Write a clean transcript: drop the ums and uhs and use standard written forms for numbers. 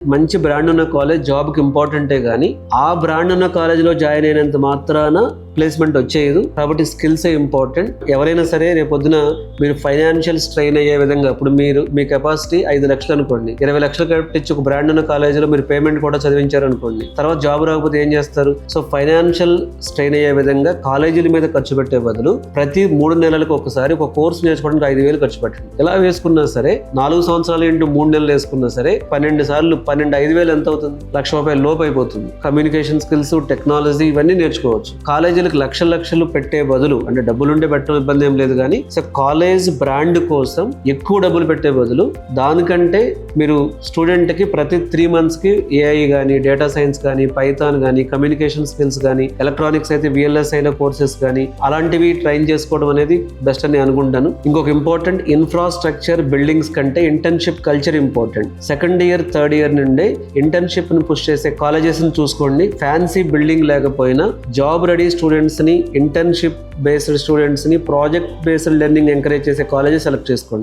మంచి బ్రాండ్ ఉన్న కాలేజ్ జాబ్కి ఇంపార్టెంటే కానీ ఆ బ్రాండ్ ఉన్న కాలేజ్లో జాయిన్ అయినంత మాత్రాన ప్లేస్మెంట్ వచ్చేది. కాబట్టి స్కిల్సే ఇంపార్టెంట్. ఎవరైనా సరే రేపొద్దున మీరు ఫైనాన్షియల్ స్ట్రెయిన్ అయ్యే విధంగా, ఇప్పుడు మీ కెపాసిటీ 5 లక్షలు అనుకోండి, 20 లక్షలు కట్టించి ఒక బ్రాండ్ ఉన్న కాలేజీలో మీరు పేమెంట్ కూడా చదివించారు అనుకోండి, తర్వాత జాబ్ రాకపోతే ఏం చేస్తారు? సో ఫైనాన్షియల్ స్ట్రెయిన్ అయ్యే విధంగా కాలేజీల మీద ఖర్చు పెట్టే బదులు ప్రతి 3 నెలలకు ఒకసారి ఒక కోర్సు నేర్చుకోవడానికి 5,000 ఖర్చు పెట్టండి. ఎలా వేసుకున్నా సరే 4 సంవత్సరాలు ఇంటూ 3 నెలలు వేసుకున్నా సరే 12 సార్లు 5,000 ఎంత అవుతుంది? ₹1,00,000 లోపు అయిపోతుంది. కమ్యూనికేషన్ స్కిల్స్, టెక్నాలజీ ఇవన్నీ నేర్చుకోవచ్చు. కాలేజీలకు లక్షలు పెట్టే బదులు, అంటే డబ్బులుంటే పెట్టడం ఇబ్బంది ఏం లేదు కానీ, సో కాలేజ్ బ్రాండ్ కోసం ఎక్కువ డబ్బులు పెట్టే బదులు దానికంటే మీరు స్టూడెంట్ కి ప్రతి 3 months కి ఏఐ కానీ, డేటా సైన్స్ కానీ, పైథాన్ కానీ, కమ్యూనికేషన్ స్కిల్స్ కానీ, ఎలక్ట్రానిక్స్ అయితే VLSI లో కోర్సెస్ కానీ అలాంటివి ట్రైన్ చేసుకోవడం అనేది బెస్ట్ అని అనుకుంటాను. ఇంకొక ఇంపార్టెంట్, ఇన్ఫ్రాస్ట్రక్చర్ బిల్డింగ్స్ కంటే internship culture important. Second year, third year నుండే ఇంటర్న్షిప్ ని పుష్ చేసే కాలేజెస్ ని చూసుకోండి. ఫ్యాన్సీ బిల్డింగ్ లేకపోయినా జాబ్ రెడీ స్టూడెంట్స్ ని, ఇంటర్న్షిప్ బేస్డ్ స్టూడెంట్స్ ని, ప్రాజెక్ట్ బేస్డ్ లెర్నింగ్ ఎంకరేజ్ చేసే కాలేజెస్ సెలెక్ట్ చేసుకోండి.